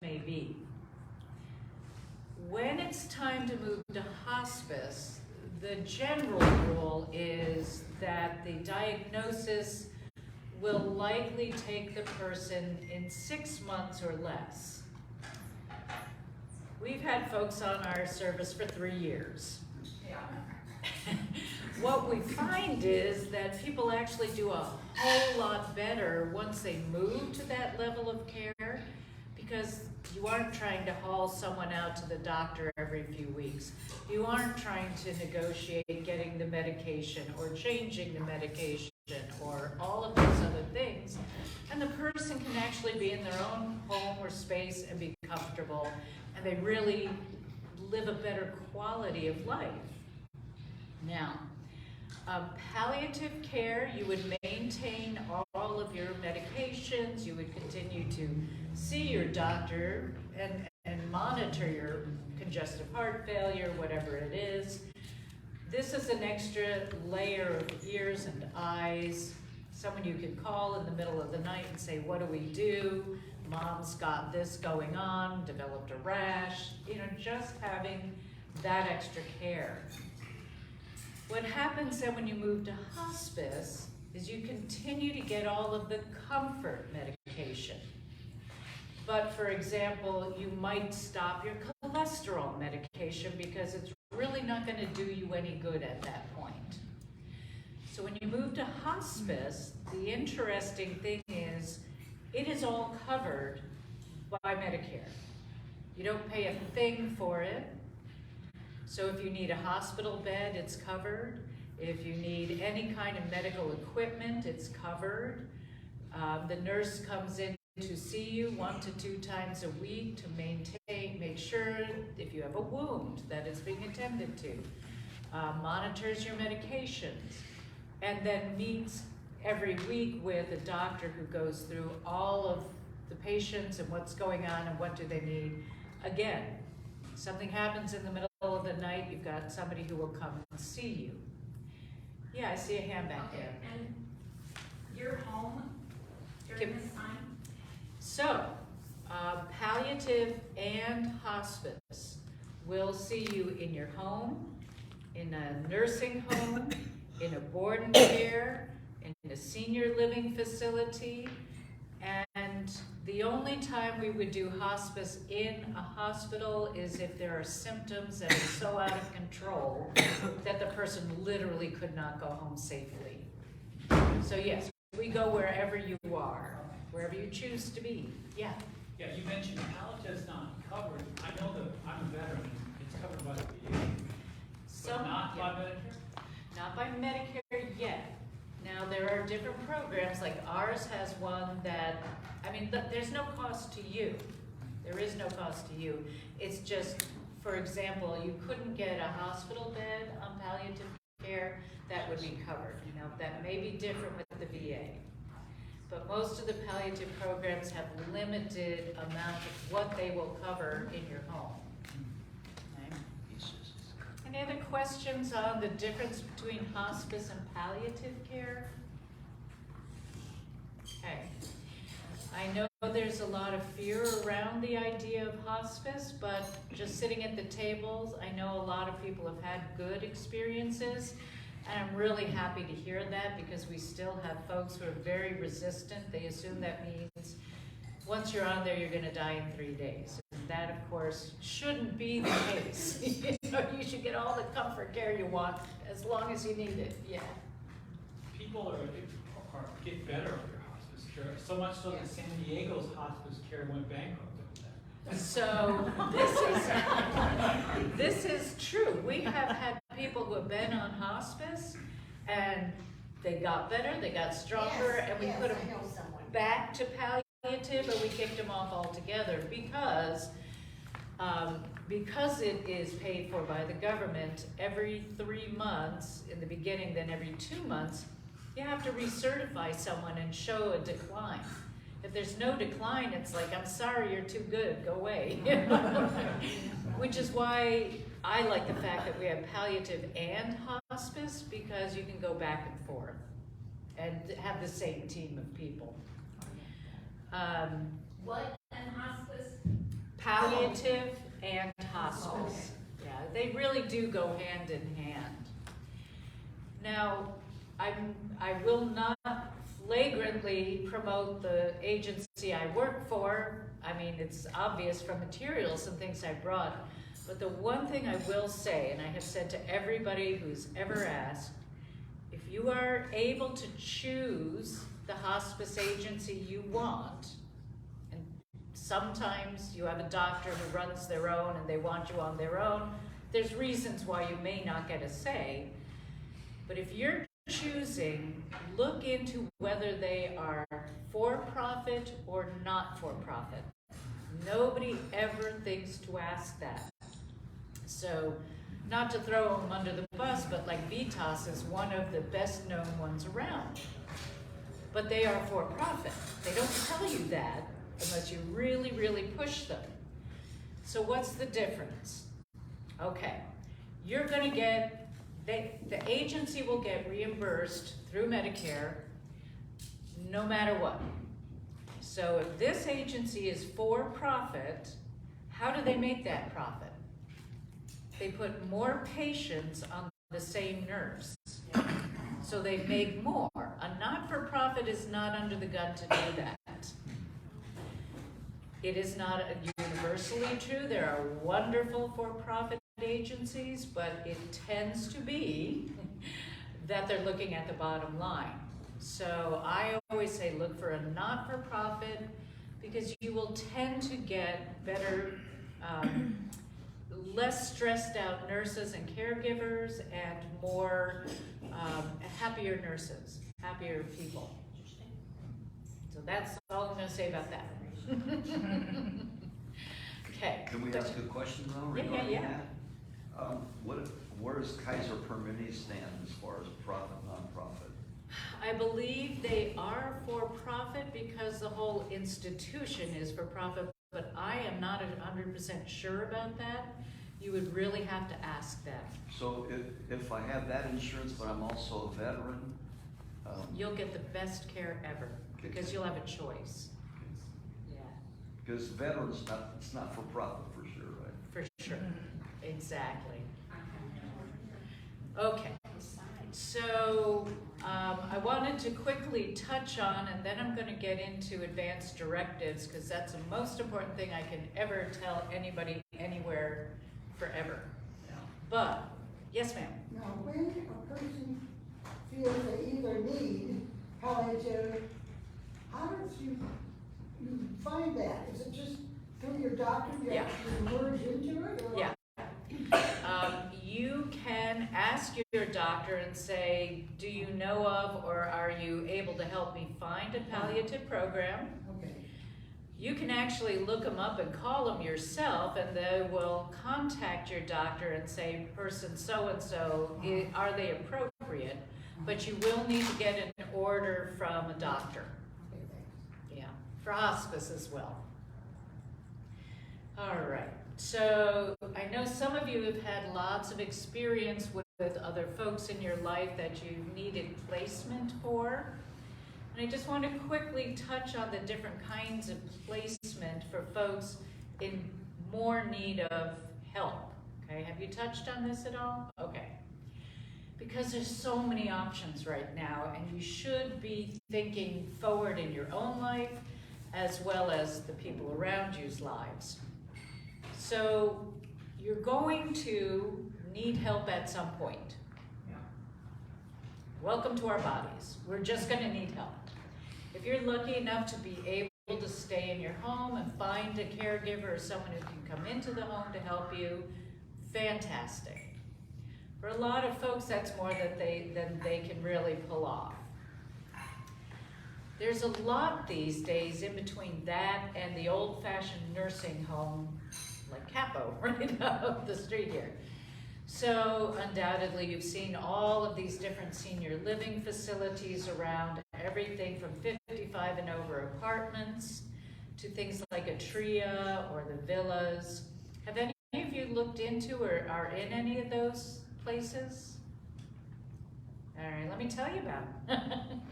may be. When it's time to move to hospice, the general rule is that the diagnosis will likely take the person in 6 months or less. We've had folks on our service for 3 years. Yeah. What we find is that people actually do a whole lot better once they move to that level of care, because you aren't trying to haul someone out to the doctor every few weeks. You aren't trying to negotiate getting the medication or changing the medication or all of those other things. And the person can actually be in their own home or space and be comfortable, and they really live a better quality of life. Now, palliative care, you would maintain all of your medications, you would continue to see your doctor and monitor your congestive heart failure, whatever it is. This is an extra layer of ears and eyes, someone you can call in the middle of the night and say, what do we do? Mom's got this going on, developed a rash, just having that extra care. What happens then when you move to hospice is you continue to get all of the comfort medication. But for example, you might stop your cholesterol medication because it's really not going to do you any good at that point. So when you move to hospice, the interesting thing is it is all covered by Medicare. You don't pay a thing for it. So if you need a hospital bed, it's covered. If you need any kind of medical equipment, it's covered. The nurse comes in to see you 1 to 2 times a week to make sure if you have a wound that is being attended to, monitors your medications, and then meets every week with a doctor who goes through all of the patients and what's going on and what do they need. Again, something happens in the middle of the night, you've got somebody who will come and see you. Yeah, I see a hand back there. And you're home during this time? So, palliative and hospice will see you in your home, in a nursing home, in a board and care, in a senior living facility, and the only time we would do hospice in a hospital is if there are symptoms that are so out of control that the person literally could not go home safely. So yes, we go wherever you are, wherever you choose to be. Yeah? Yeah, you mentioned palliative's not covered. I know that I'm a veteran, it's covered by the VA, but not by Medicare? Not by Medicare yet. Now, there are different programs, like ours has one that, there's no cost to you. There is no cost to you. It's just, for example, you couldn't get a hospital bed on palliative care, that would be covered. Now, that may be different with the VA. But most of the palliative programs have limited amount of what they will cover in your home. Okay. Any other questions on the difference between hospice and palliative care? Okay. I know there's a lot of fear around the idea of hospice, but just sitting at the tables, I know a lot of people have had good experiences, and I'm really happy to hear that because we still have folks who are very resistant. They assume that means once you're on there, you're going to die in 3 days. And that, of course, shouldn't be the case. You should get all the comfort care you want as long as you need it. Yeah. People get better under hospice care, so much so that San Diego's hospice care went bankrupt over that. So this is true. We have had people who have been on hospice and they got better, they got stronger, and we put them back to palliative, or we kicked them off altogether because it is paid for by the government every 3 months in the beginning, then every 2 months, you have to recertify someone and show a decline. If there's no decline, it's like, I'm sorry, you're too good, go away. Which is why I like the fact that we have palliative and hospice, because you can go back and forth and have the same team of people. What and hospice? Palliative and hospice. Yeah, they really do go hand in hand. Now, I will not flagrantly promote the agency I work for. I mean, it's obvious from materials and things I brought. But the one thing I will say, and I have said to everybody who's ever asked, if you are able to choose the hospice agency you want, and sometimes you have a doctor who runs their own and they want you on their own, there's reasons why you may not get a say. But if you're choosing, look into whether they are for-profit or not for-profit. Nobody ever thinks to ask that. So, not to throw them under the bus, but like Vitas is one of the best known ones around. But they are for-profit. They don't tell you that unless you really, really push them. So what's the difference? Okay, you're gonna get, the agency will get reimbursed through Medicare no matter what. So if this agency is for-profit, how do they make that profit? They put more patients on the same nurse. So they make more. A not-for-profit is not under the gun to do that. It is not universally true. There are wonderful for-profit agencies, but it tends to be that they're looking at the bottom line. So I always say look for a not-for-profit because you will tend to get better, less stressed out nurses and caregivers and more happier nurses, happier people. So that's all I'm going to say about that. Okay. Can we ask a question though? Yeah. regarding that? Where does Kaiser Permanente stand as far as profit, non-profit? I believe they are for profit because the whole institution is for profit, but I am not 100% sure about that. You would really have to ask them. So if I have that insurance, but I'm also a veteran? You'll get the best care ever because you'll have a choice. Yeah, Because veterans, it's not for profit for sure, right? for sure. Exactly. Okay. So I wanted to quickly touch on, and then I'm going to get into advanced directives because that's the most important thing I can ever tell anybody, anywhere, forever. But, yes ma'am? Now, when a person feels they either need palliative, how does you find that? Is it just through your doctor, you actually merge into it? Or? Yeah. You can ask your doctor and say, do you know of or are you able to help me find a palliative program? Okay. You can actually look them up and call them yourself, and they will contact your doctor and say, person so-and-so, are they appropriate? But you will need to get an order from a doctor. Okay, thanks. Yeah, for hospice as well. All right, so I know some of you have had lots of experience with other folks in your life that you've needed placement for. And I just want to quickly touch on the different kinds of placement for folks in more need of help. Okay, have you touched on this at all? Okay. Because there's so many options right now, and you should be thinking forward in your own life as well as the people around you's lives. So you're going to need help at some point. Welcome to our bodies. We're just going to need help. If you're lucky enough to be able to stay in your home and find a caregiver or someone who can come into the home to help you, fantastic. For a lot of folks, that's more than they can really pull off. There's a lot these days in between that and the old-fashioned nursing home, like Capo, right up the street here. So undoubtedly you've seen all of these different senior living facilities around, everything from 55 and over apartments to things like a tria or the villas. Have any of you looked into or are in any of those places? All right, let me tell you about them.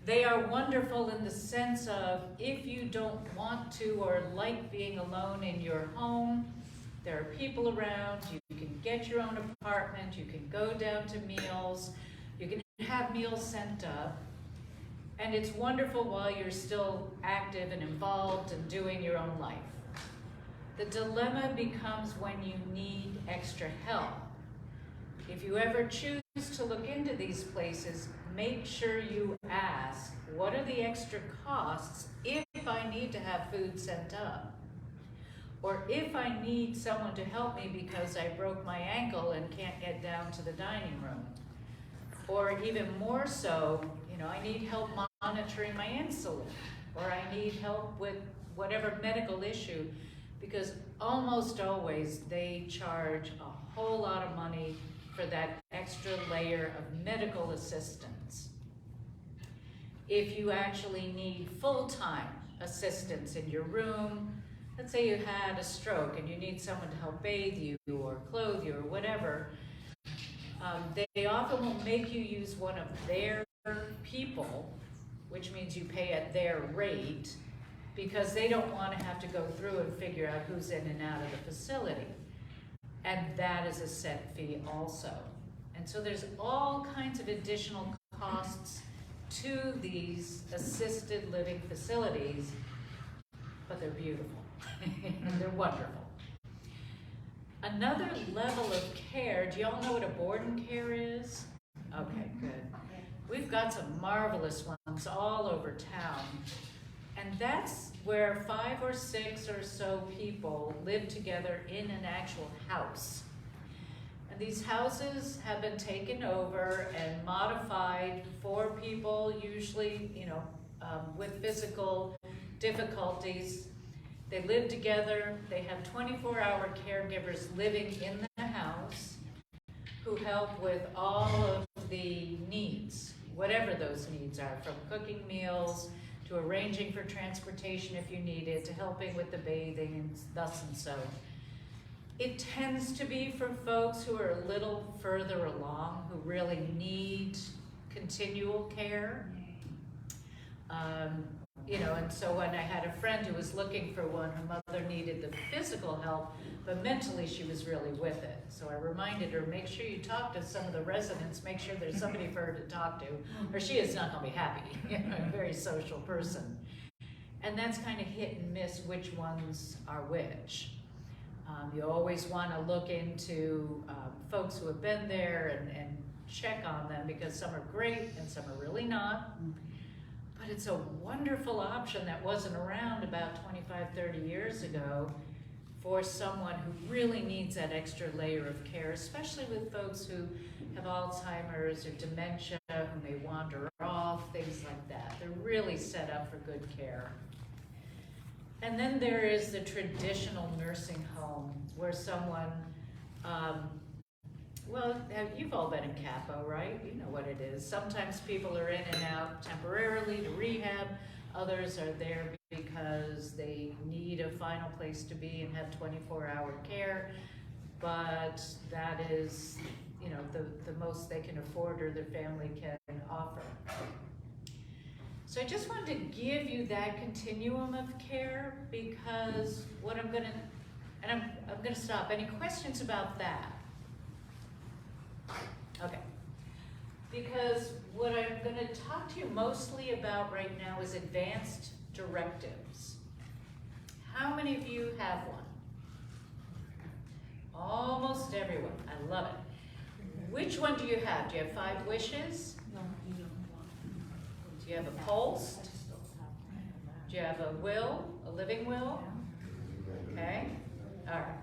They are wonderful in the sense of if you don't want to or like being alone in your home, there are people around, you can get your own apartment, you can go down to meals, you can have meals sent up, and it's wonderful while you're still active and involved and doing your own life. The dilemma becomes when you need extra help. If you ever choose to look into these places, make sure you ask, what are the extra costs if I need to have food sent up? Or if I need someone to help me because I broke my ankle and can't get down to the dining room. Or even more so, I need help monitoring my insulin, or I need help with whatever medical issue, because almost always they charge a whole lot of money for that extra layer of medical assistance. If you actually need full-time assistance in your room, let's say you had a stroke and you need someone to help bathe you or clothe you or whatever, they often will make you use one of their people, which means you pay at their rate, because they don't want to have to go through and figure out who's in and out of the facility. And that is a set fee also. And so there's all kinds of additional costs to these assisted living facilities, but they're beautiful. They're wonderful. Another level of care, do y'all know what a board and care is? Okay, good. We've got some marvelous ones all over town. And that's where 5 or 6 or so people live together in an actual house. And these houses have been taken over and modified for people, usually, with physical difficulties. They live together. They have 24-hour caregivers living in the house who help with all of the needs, whatever those needs are, from cooking meals to arranging for transportation if you need it, to helping with the bathing and thus and so. It tends to be for folks who are a little further along, who really need continual care. And so when I had a friend who was looking for one, her mother needed the physical help, but mentally she was really with it. So I reminded her, make sure you talk to some of the residents, make sure there's somebody for her to talk to, or she is not gonna be happy, a very social person. And that's kind of hit and miss which ones are which. You always wanna look into folks who have been there and check on them, because some are great and some are really not. But it's a wonderful option that wasn't around about 25, 30 years ago for someone who really needs that extra layer of care, especially with folks who have Alzheimer's or dementia, who may wander off, things like that. They're really set up for good care. And then there is the traditional nursing home where someone, you've all been in Capo, right? You know what it is. Sometimes people are in and out temporarily to rehab. Others are there because they need a final place to be and have 24-hour care. But that is, the most they can afford or their family can offer. So I just wanted to give you that continuum of care, because I'm gonna stop. Any questions about that? Okay. Because what I'm going to talk to you mostly about right now is advanced directives. How many of you have one? Almost everyone. I love it. Which one do you have? Do you have 5 wishes? Do you have a pulse? Do you have a will, a living will? Okay. All right.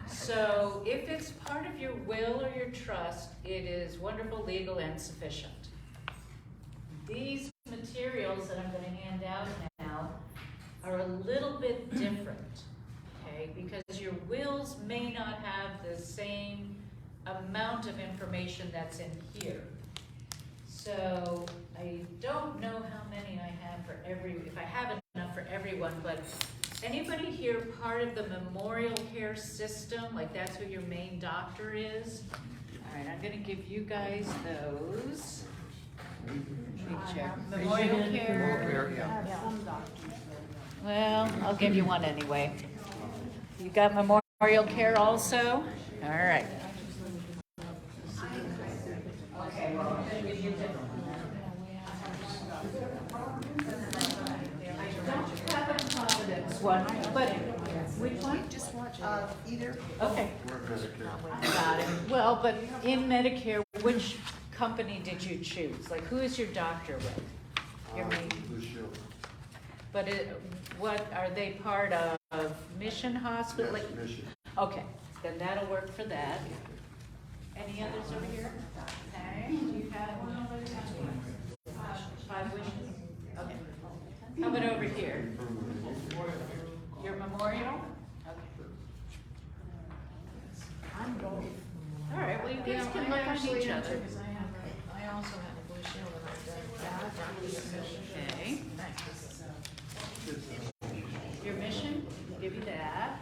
So if it's part of your will or your trust, it is wonderful, legal, and sufficient. These materials that I'm going to hand out now are a little bit different, okay? Because your wills may not have the same amount of information that's in here. So I don't know how many I have for if I have enough for everyone, but anybody here part of the memorial care system? Like that's who your main doctor is? All right, I'm gonna give you guys those. Memorial care? Well, I'll give you one anyway. You got memorial care also? All right. Okay, well, I'm gonna give you a different one. I don't have a Providence one, but which one? Just watch it. Either. Okay. Got it. Well, but in Medicare, which company did you choose? Like, who is your doctor with? Your main. But what, are they part of Mission Hospital? Yes, Like- Mission. Okay, then that'll work for that. Any others over here? Okay, do you have one over there? 5 wishes? Okay. How about over here? Your memorial? Okay. I'm going. All right, well, you guys can look at each other. I also have a blue shield and Okay, nice. Your mission, we'll give you that.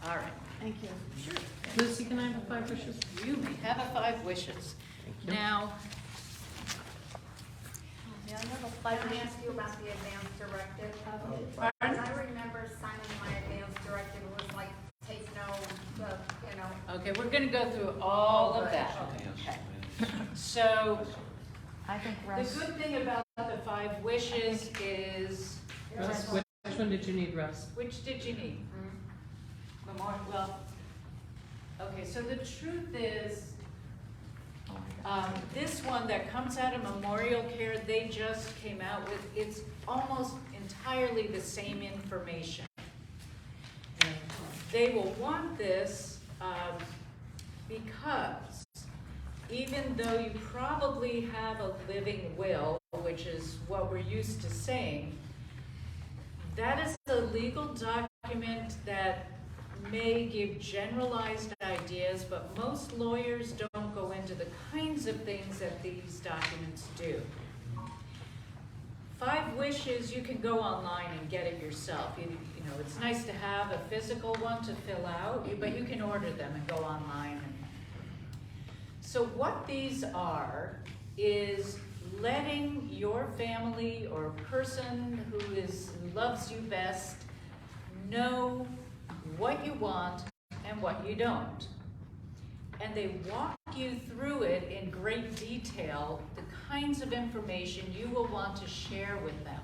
All right. Thank you. Sure. Lucy, can I have 5 wishes? You may have a 5 wishes. Now, Yeah, I have a five. Can I ask you about the advance directive? Pardon? I remember signing my advance directive, it was like, take no, you know. okay, we're gonna go through all of that. Okay. So, I think the Russ. good thing about the 5 wishes is, Russ, which one did you need, Russ? which did you need? Memorial, well, okay, so the truth is, this one that comes out of Memorial Care, they just came out with, it's almost entirely the same information. They will want this because even though you probably have a living will, which is what we're used to saying, that is a legal document that may give generalized ideas, but most lawyers don't go into the kinds of things that these documents do. 5 wishes, you can go online and get it yourself. You know, it's nice to have a physical one to fill out, but you can order them and go online. So what these are is letting your family or person who loves you best know what you want and what you don't. And they walk you through it in great detail, the kinds of information you will want to share with them.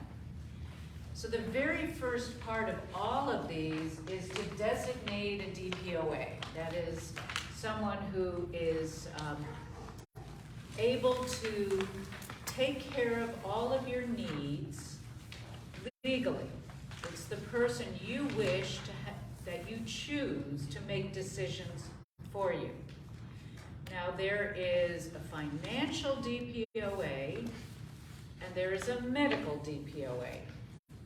So the very first part of all of these is to designate a DPOA. That is someone who is able to take care of all of your needs legally. It's the person you wish to that you choose to make decisions for you. Now there is a financial DPOA and there is a medical DPOA.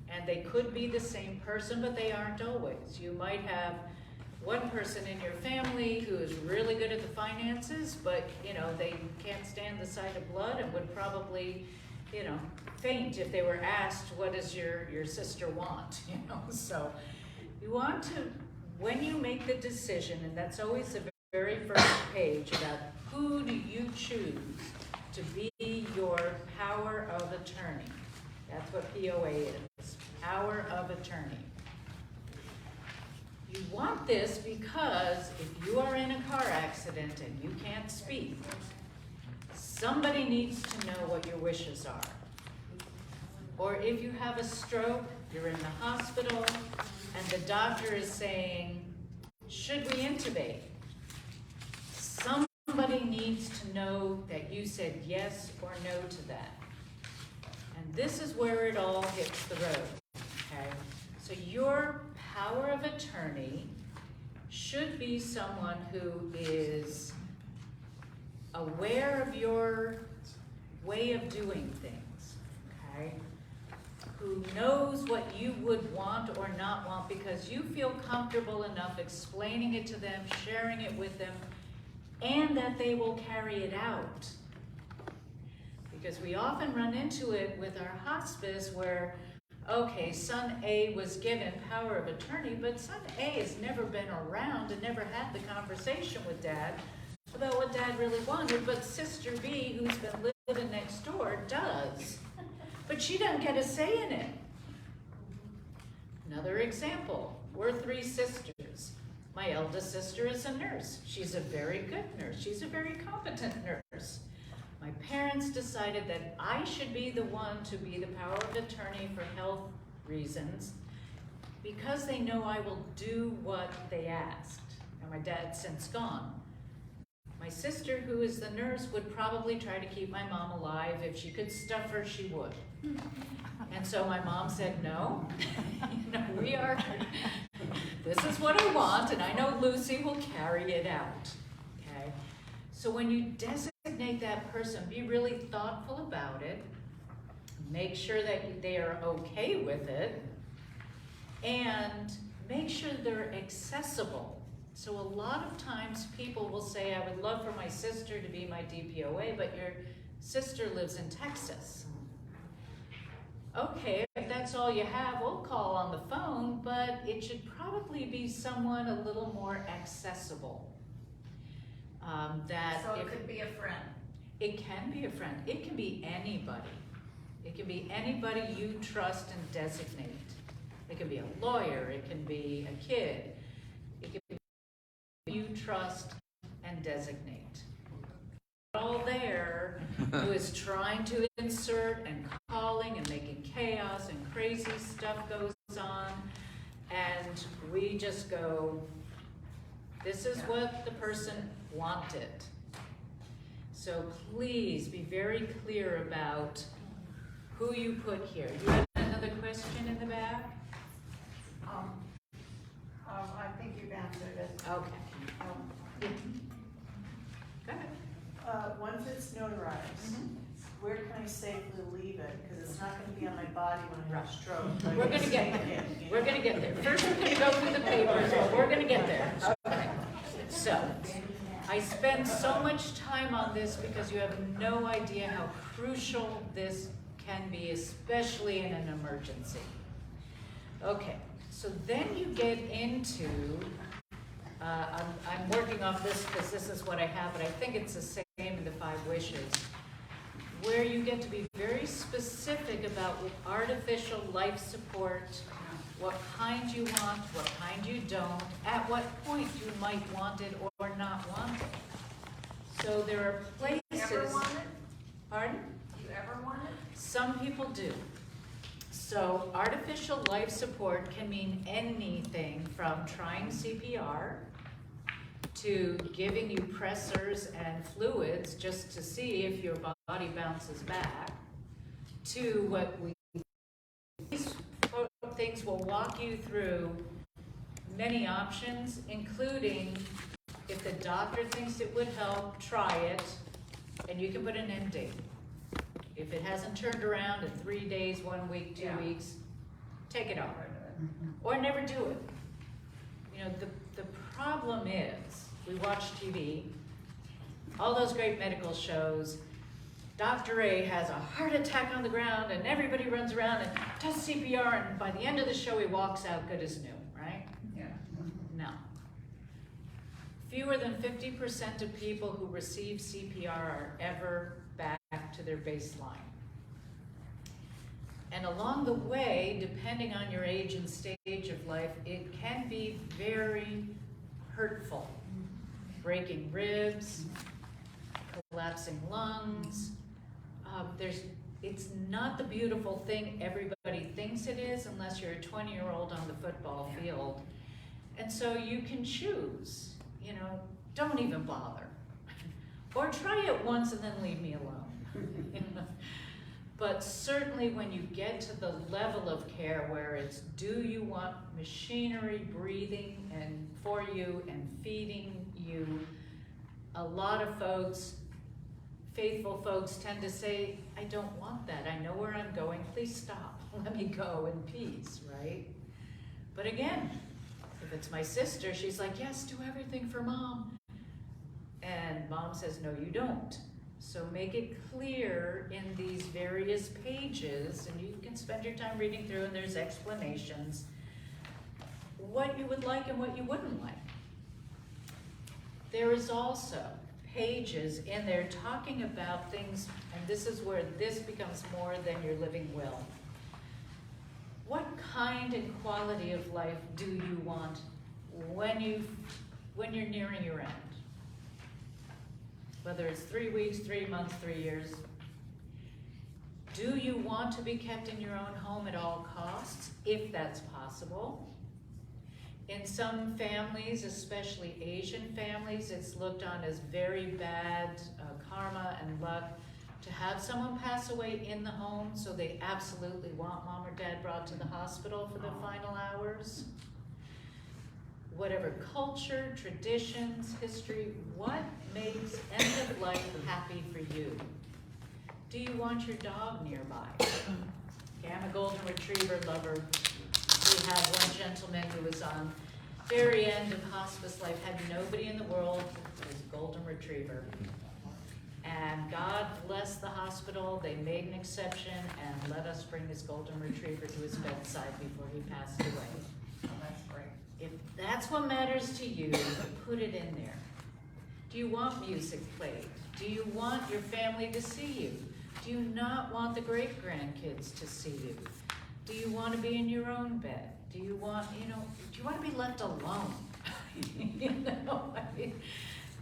And they could be the same person, but they aren't always. You might have one person in your family who is really good at the finances, but you know, they can't stand the sight of blood and would probably, you know, faint if they were asked, what does your sister want? You know, so you want to, when you make the decision, and that's always the very first page about who do you choose to be your power of attorney. That's what POA is, power of attorney. You want this because if you are in a car accident and you can't speak, somebody needs to know what your wishes are. Or if you have a stroke, you're in the hospital, and the doctor is saying, should we intubate? Somebody needs to know that you said yes or no to that. And this is where it all hits the road, okay? So your power of attorney should be someone who is aware of your way of doing things, okay? Who knows what you would want or not want because you feel comfortable enough explaining it to them, sharing it with them, and that they will carry it out. Because we often run into it with our hospice where, okay, son A was given power of attorney, but son A has never been around and never had the conversation with dad about what dad really wanted, but sister B, who's been woman next door does, but she doesn't get a say in it. Another example, we're 3 sisters. My eldest sister is a nurse. She's a very good nurse. She's a very competent nurse. My parents decided that I should be the one to be the power of attorney for health reasons because they know I will do what they asked. Now my dad's since gone. My sister, who is the nurse, would probably try to keep my mom alive. If she could stuff her, she would. And so my mom said, no, this is what I want, and I know Lucy will carry it out, okay? So when you designate that person, be really thoughtful about it, make sure that they are okay with it, and make sure they're accessible. So a lot of times people will say, I would love for my sister to be my DPOA, but your sister lives in Texas. Okay, if that's all you have, we'll call on the phone, but it should probably be someone a little more accessible. So it could be a friend. It can be a friend. It can be anybody. It can be anybody you trust and designate. It can be a lawyer. It can be a kid. It can be you trust and designate. All there who is trying to insert and calling and making chaos and crazy stuff goes on, and we just go, this is what the person wanted. So please be very clear about who you put here. You have another question in the back? I think you've answered it. Okay. Go ahead. Once it's notarized, where can I safely leave it? Because it's not gonna be on my body when I have a stroke. We're gonna get there. We're gonna get there. First, we're gonna go through the papers, but we're gonna get there. Okay. So, I spend so much time on this because you have no idea how crucial this can be, especially in an emergency. Okay, so then you get into, I'm working off this because this is what I have, but I think it's the same in the 5 wishes, where you get to be very specific about with artificial life support, what kind you want, what kind you don't, at what point you might want it or not want it. So there are places. Do you ever want it? Pardon? Do you ever want it? Some people do. So artificial life support can mean anything from trying CPR to giving you pressors and fluids just to see if your body bounces back, to what these things will walk you through many options, including if the doctor thinks it would help, try it, and you can put an end date. If it hasn't turned around in 3 days, 1 week, 2 weeks, take it off. Or never do it. You know, the problem is, we watch TV, all those great medical shows, Dr. A has a heart attack on the ground and everybody runs around and does CPR, and by the end of the show he walks out good as new, right? Yeah. No. Fewer than 50% of people who receive CPR are ever back to their baseline. And along the way, depending on your age and stage of life, it can be very hurtful. Breaking ribs, collapsing lungs. It's not the beautiful thing everybody thinks it is unless you're a 20-year-old on the football field. And so you can choose, you know, don't even bother. Or try it once and then leave me alone. But certainly when you get to the level of care where it's, do you want machinery breathing and for you and feeding you, a lot of folks, faithful folks, tend to say, I don't want that. I know where I'm going. Please stop. Let me go in peace, right? But again, if it's my sister, she's like, yes, do everything for mom. And mom says, no, you don't. So make it clear in these various pages, and you can spend your time reading through, and there's explanations, what you would like and what you wouldn't like. There is also pages in there talking about things, and this is where this becomes more than your living will. What kind and quality of life do you want when you're nearing your end? Whether it's 3 weeks, 3 months, 3 years. Do you want to be kept in your own home at all costs, if that's possible? In some families, especially Asian families, it's looked on as very bad karma and luck to have someone pass away in the home, so they absolutely want mom or dad brought to the hospital for the final hours. Whatever culture, traditions, history, what makes end of life happy for you? Do you want your dog nearby? Okay, I'm a golden retriever lover. We had one gentleman who was on very end of hospice life, had nobody in the world, was a golden retriever. And God bless the hospital, they made an exception and let us bring his golden retriever to his bedside before he passed away. Oh, that's great. If that's what matters to you, put it in there. Do you want music played? Do you want your family to see you? Do you not want the great-grandkids to see you? Do you want to be in your own bed? Do you want, do you want to be left alone? I mean,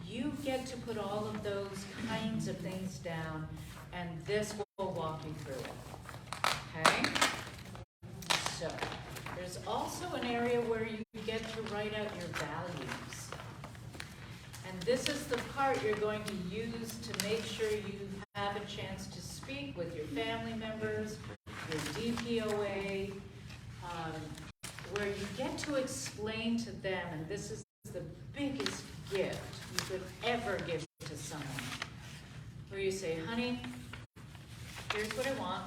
you get to put all of those kinds of things down, and this will walk you through it, okay? So, there's also an area where you get to write out your values. And this is the part you're going to use to make sure you have a chance to speak with your family members, your DPOA, where you get to explain to them, and this is the biggest gift you could ever give to someone, where you say, honey, here's what I want,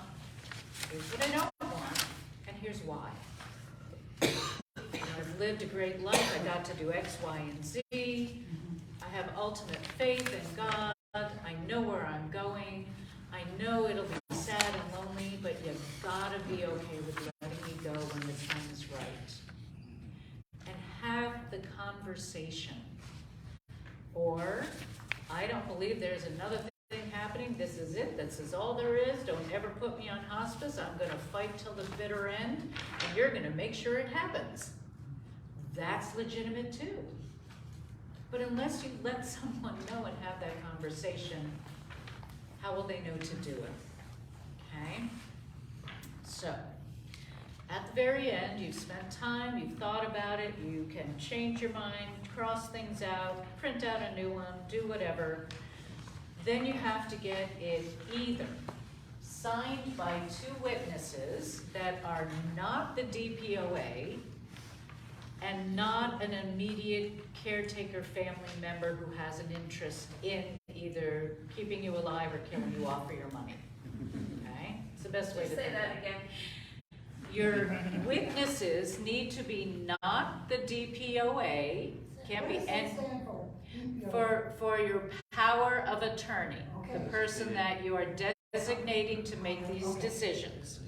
here's what I don't want, and here's why. I've lived a great life, I got to do X, Y, and Z, I have ultimate faith in God, I know where I'm going, I know it'll be sad and lonely, but you gotta be okay with letting me go when the time's right. And have the conversation. Or, I don't believe there's another thing happening, this is it, this is all there is, don't ever put me on hospice, I'm gonna fight till the bitter end, and you're gonna make sure it happens. That's legitimate too. But unless you let someone know and have that conversation, how will they know to do it? Okay? So, at the very end, you've spent time, you've thought about it, you can change your mind, cross things out, print out a new one, do whatever. Then you have to get it either signed by 2 witnesses that are not the DPOA and not an immediate caretaker family member who has an interest in either keeping you alive or killing you off for your money. Okay? It's the best way to Just say think that about it. again. Your witnesses need to be not the DPOA, can't be, What does that and stand for? for your power of attorney, the Okay. person that you are designating to make these decisions.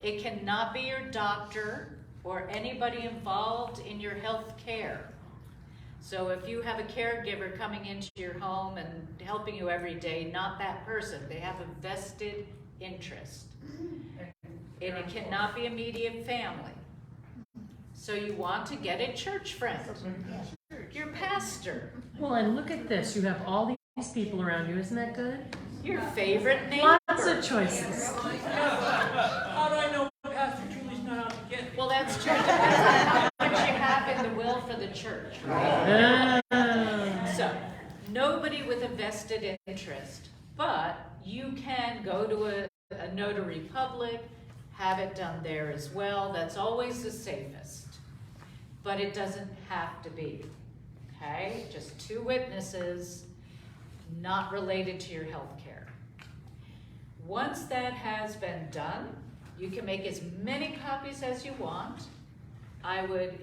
It cannot be your doctor or anybody involved in your health care. So if you have a caregiver coming into your home and helping you every day, not that person. They have a vested interest. And it cannot be immediate family. So you want to get a church friend, your pastor, Well, and look at this. You have all these people around you. Isn't that good? your favorite neighbor. Lots of choices. How do I know Pastor Julie's not out to get me? Well, that's true. Depends on how much you have in the will for the church, right? So, nobody with a vested interest, but you can go to a notary public, have it done there as well. That's always the safest. But it doesn't have to be, okay? Just 2 witnesses, not related to your health care. Once that has been done, you can make as many copies as you want. I would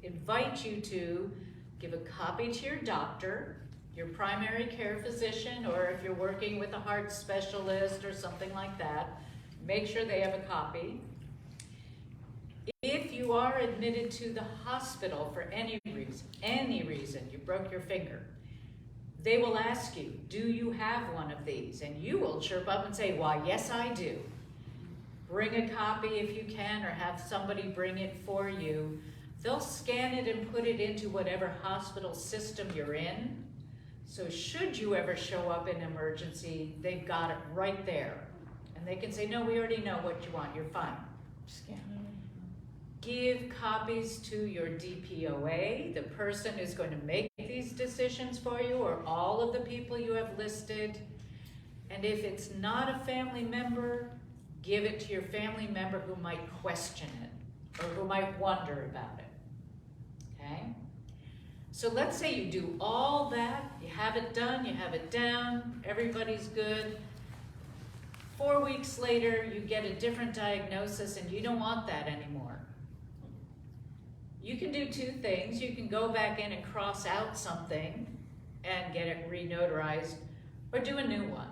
invite you to give a copy to your doctor, your primary care physician, or if you're working with a heart specialist or something like that, make sure they have a copy. If you are admitted to the hospital for any reason, you broke your finger, they will ask you, do you have one of these? And you will chirp up and say, why, yes, I do. Bring a copy if you can, or have somebody bring it for you. They'll scan it and put it into whatever hospital system you're in. So should you ever show up in emergency, they've got it right there. And they can say, no, we already know what you want, you're fine. Scan it. Give copies to your DPOA, the person who's going to make these decisions for you, or all of the people you have listed. And if it's not a family member, give it to your family member who might question it, or who might wonder about it, okay? So let's say you do all that, you have it done, you have it down, everybody's good. 4 weeks later, you get a different diagnosis and you don't want that anymore. You can do two things. You can go back in and cross out something and get it re-notarized, or do a new one.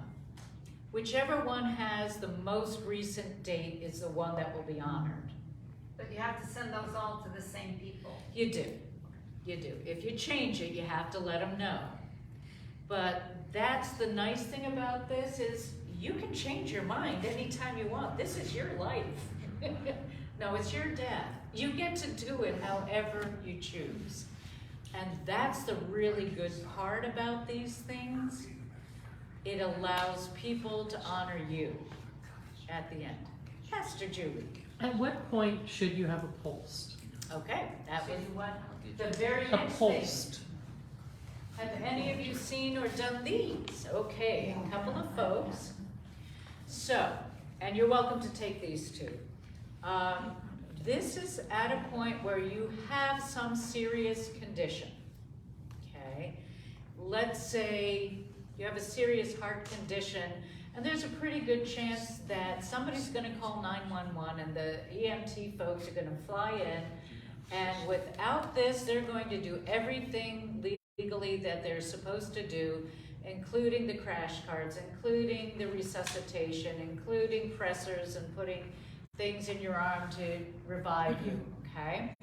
Whichever one has the most recent date is the one that will be honored. But you have to send those all to the same people. You do. You do. If you change it, you have to let them know. But that's the nice thing about this is you can change your mind anytime you want. This is your life. No, it's your death. You get to do it however you choose. And that's the really good part about these things. It allows people to honor you at the end. Pastor Julie. At what point should you have a post? Okay, that was what the very A next post. thing. Have any of you seen or done these? Okay, a couple of folks. So, and you're welcome to take these too. This is at a point where you have some serious condition, okay? Let's say you have a serious heart condition, and there's a pretty good chance that somebody's gonna call 911 and the EMT folks are gonna fly in, and without this, they're going to do everything legally that they're supposed to do, including the crash carts, including the resuscitation, including pressors and putting things in your arm to revive you, okay?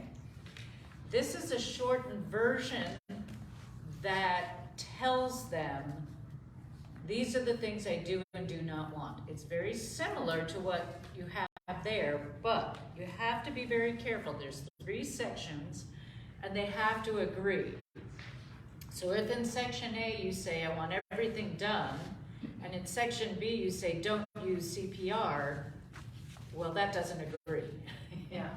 This is a shortened version that tells them these are the things I do and do not want. It's very similar to what you have there, but you have to be very careful. There's 3 sections and they have to agree. So if in section A you say, I want everything done, and in section B you say, don't use CPR, well, that doesn't agree. Yeah.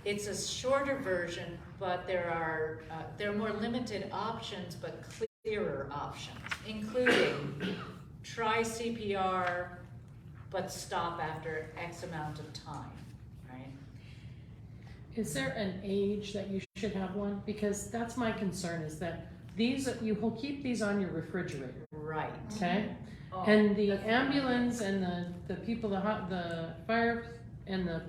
It's a shorter version, but there are more limited options, but clearer options, including try CPR, but stop after X amount of time, right? Is there an age that you should have one? Because that's my concern, is that these, you will keep these on your refrigerator, Right. okay? Oh, And the that's ambulance and the people, the fire and the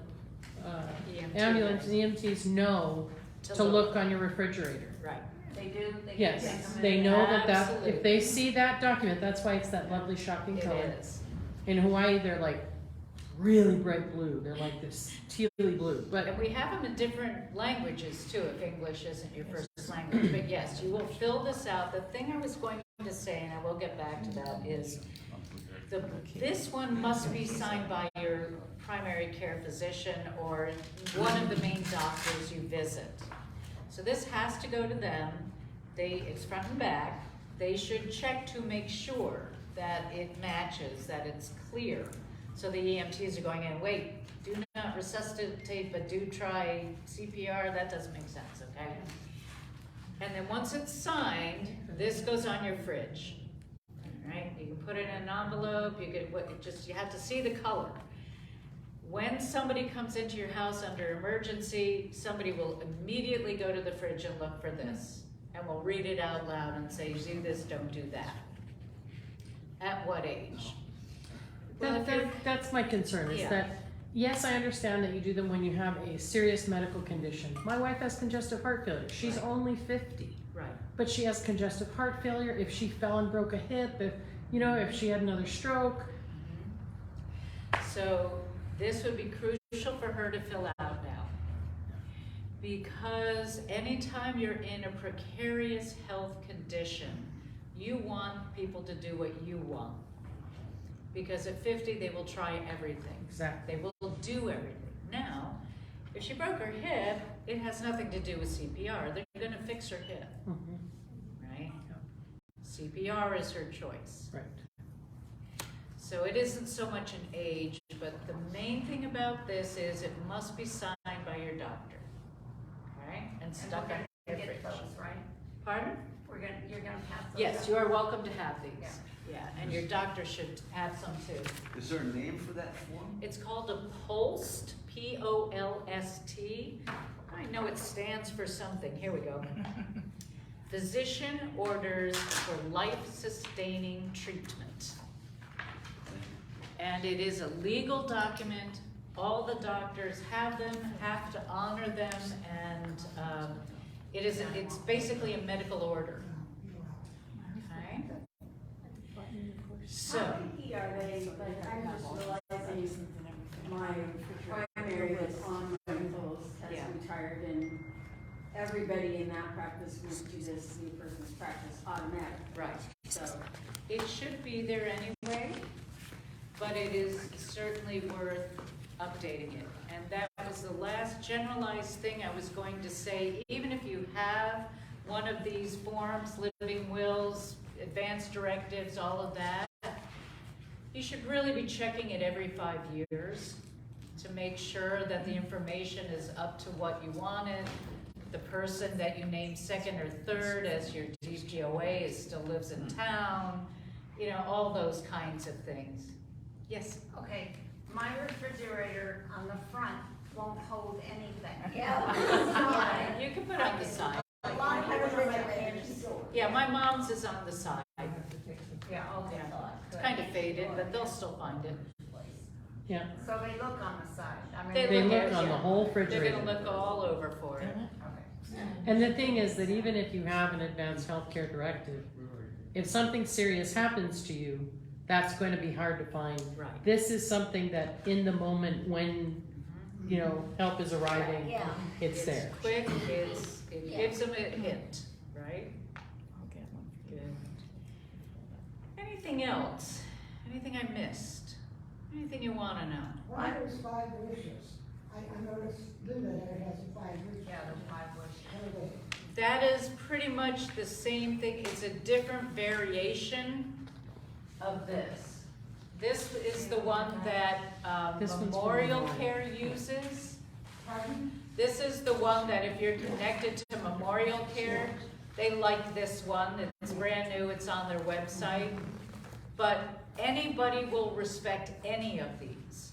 EMT ambulance and knows. EMTs know to look on your refrigerator. Right. They do? They can Yes, take them in. they know that, Absolutely. if they see that document, that's why it's that lovely shocking It color. is. In Hawaii, they're like really bright blue, they're like this tealy blue, but And we have them in different languages too, if English isn't your first language. But yes, you will fill this out. The thing I was going to say, and I will get back to that, is this one must be signed by your primary care physician or one of the main doctors you visit. So this has to go to them. It's front and back. They should check to make sure that it matches, that it's clear. So the EMTs are going in, wait, do not resuscitate, but do try CPR. That doesn't make sense, okay? And then once it's signed, this goes on your fridge. Right? You can put it in an envelope, you have to see the color. When somebody comes into your house under emergency, somebody will immediately go to the fridge and look for this. And will read it out loud and say, do this, don't do that. At what age? Well, if you're- that's my concern, is Yeah. that, yes, I understand that you do them when you have a serious medical condition. My wife has congestive heart failure, she's Right. only 50. Right. But she has congestive heart failure, if she fell and broke a hip, if she had another stroke. So this would be crucial for her to fill out now. Because anytime you're in a precarious health condition, You want people to do what you want. Because at 50, they will try everything. Exactly. They will do everything. Now, if she broke her hip, it has nothing to do with CPR. They're gonna fix her hip, Mhm. right? CPR is her choice. Right. So it isn't so much an age, but the main thing about this is it must be signed by your doctor, okay? And And stuck we're on your gonna fridge. get those, right? Pardon? You're gonna pass those? Yes, out? you are welcome to have these. Yeah. Yeah, and your doctor should have some too. Is there a name for that form? It's called a POLST, P-O-L-S-T. I know it stands for something. Here we go. Physician Orders for Life-Sustaining Treatment. And it is a legal document. All the doctors have them, have to honor them, and it's basically a medical order. Okay? So, How picky are they? Like, I'm just realizing my primary that's on my post has Yeah. retired, and everybody in that practice would do this new person's practice automatic. right. So, It should be there anyway, but it is certainly worth updating it. And that was the last generalized thing I was going to say. Even if you have one of these forms, living wills, advanced directives, all of that, you should really be checking it every 5 years to make sure that the information is up to what you wanted. The person that you named second or third as your DPOA still lives in town, you know, all those kinds of things. Yes? Okay, my refrigerator on the front won't hold anything. Yeah. You can put it on the side. A lot of refrigerators. Yeah, my mom's is on the side. Yeah, okay. It's kind of faded, but they'll still find it. Yeah. So they look on the side. I mean, They look at on you. the whole They're refrigerator. gonna look all over for it. Okay. And the thing is that even if you have an advanced healthcare directive, if something serious happens to you, that's going to be hard to find. Right. This is something that in the moment when, you know, help is arriving, Yeah. it's there. Quick, it gives them a hint, right? Good. Anything else? Anything I missed? Anything you wanna know? Why there's 5 wishes? I noticed Linda there has 5 wishes. Yeah, there's 5 wishes. What are they? That is pretty much the same thing. It's a different variation of this. This is the one that This one's for Memorial Memorial. Care uses. Pardon? This is the one that if you're connected to Memorial Care, they like this one. It's brand new, it's on their website. But anybody will respect any of these.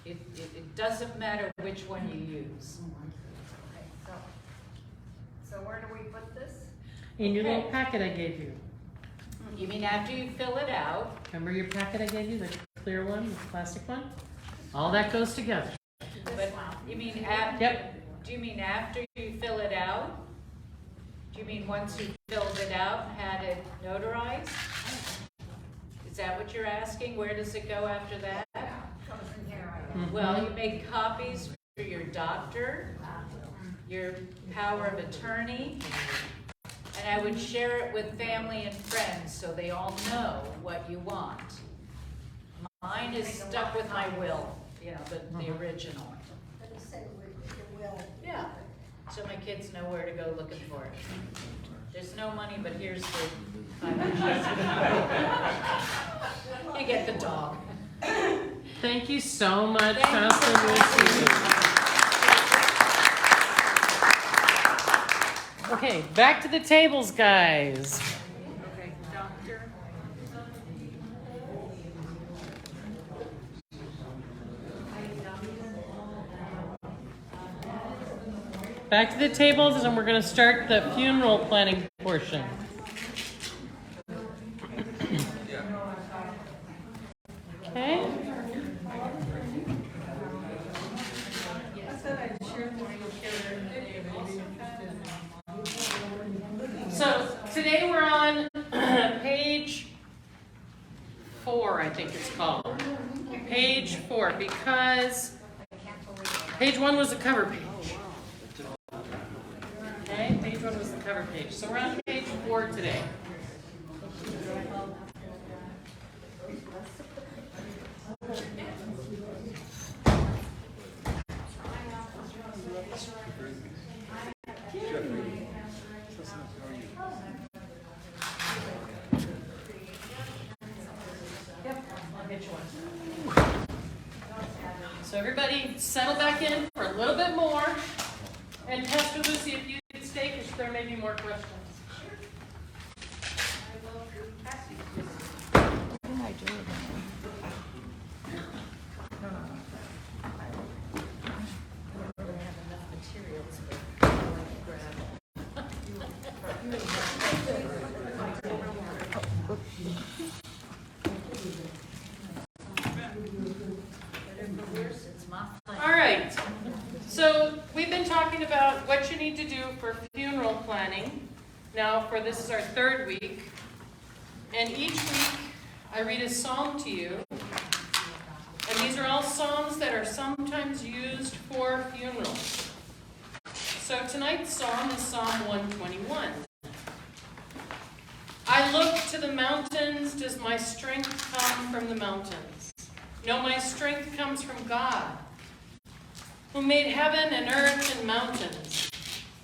It doesn't matter which one you use. Okay, so where do we put this? In your little Okay. packet I gave you. You mean after you fill it out? Remember your packet I gave you, the clear one, the plastic one? All that goes together. But you mean after? Yep. Do you mean after you fill it out? Do you mean once you filled it out and had it notarized? Is that what you're asking? Where does it go after that? Comes in here, I guess. Well, you make copies for your doctor, your power of attorney, and I would share it with family and friends so they all know what you want. Mine is stuck with my will, you know, the original. Let me say the will. Yeah, so my kids know where to go looking for it. There's no money, but here's the $5. You get the dog. Thank you so much, Thank you for Counselor Lucy. Okay, back to the tables, guys. Okay, doctor. Back to the tables, and we're going to start the funeral planning portion. Okay. So today we're on page 4, I think it's called. Page 4, because page 1 was the cover page. Okay, page 1 was the cover page. So we're on page 4 today. So everybody settle back in for a little bit more. And Pastor Lucy, if you could stay, because there may be more questions. What did I do with it? No. I don't really have enough materials, but I like to grab. All right. So we've been talking about what you need to do for funeral planning. Now, this is our third week. And each week I read a psalm to you. And these are all psalms that are sometimes used for funerals. So tonight's psalm is Psalm 121. I look to the mountains, does my strength come from the mountains? No, my strength comes from God, who made heaven and earth and mountains.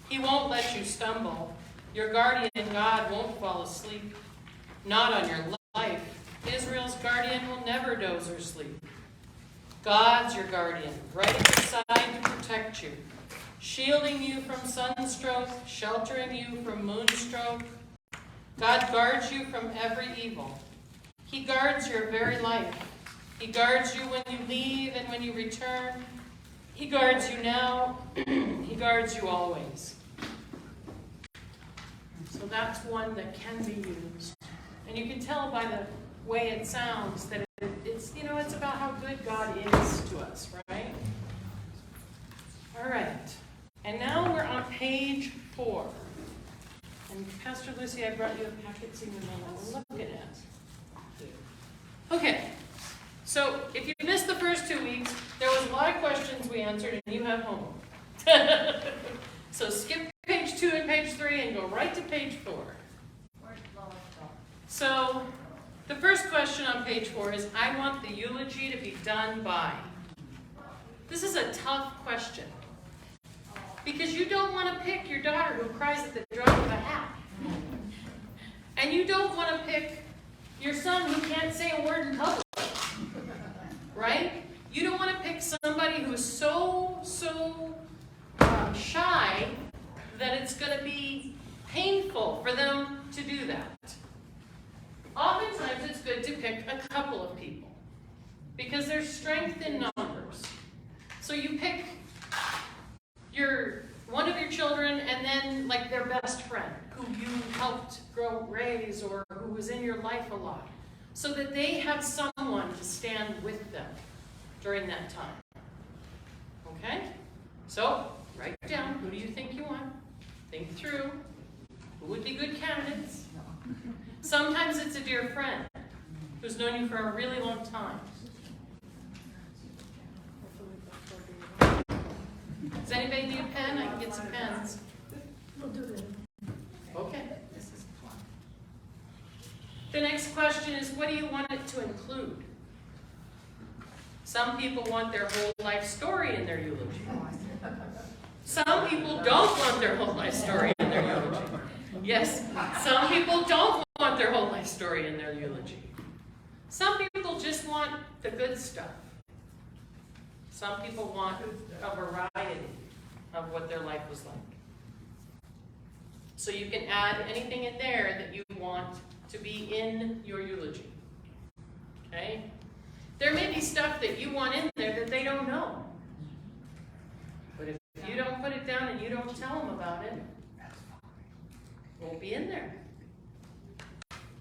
He won't let you stumble. Your guardian God won't fall asleep. Not on your life. Israel's guardian will never doze or sleep. God's your guardian, right at your side to protect you, shielding you from sunstroke, sheltering you from moonstroke. God guards you from every evil. He guards your very life. He guards you when you leave and when you return. He guards you now. He guards you always. So that's one that can be used. And you can tell by the way it sounds that it's about how good God is to us, right? All right. And now we're on page 4. And Pastor Lucy, I brought you a packet so you know what we're looking at. Okay. So if you missed the first 2 weeks, there was a lot of questions we answered and you have homework. So skip page 2 and page 3 and go right to page 4. So the first question on page 4 is, I want the eulogy to be done by. This is a tough question. Because you don't want to pick your daughter who cries at the drop of a hat. And you don't want to pick your son who can't say a word in public. Right? You don't want to pick somebody who is so shy that it's going to be painful for them to do that. Oftentimes it's good to pick a couple of people because there's strength in numbers. So you pick one of your children and then like their best friend who you helped raise or who was in your life a lot, so that they have someone to stand with them during that time. Okay? So write down, who do you think you want? Think through who would be good candidates. Sometimes it's a dear friend who's known you for a really long time. Does anybody need a pen? I can get some pens. Okay. The next question is, what do you want it to include? Some people want their whole life story in their eulogy. Some people don't want their whole life story in their eulogy. Yes, some people don't want their whole life story in their eulogy. Some people just want the good stuff. Some people want a variety of what their life was like. So you can add anything in there that you want to be in your eulogy. Okay? There may be stuff that you want in there that they don't know. But if you don't put it down and you don't tell them about it, it won't be in there.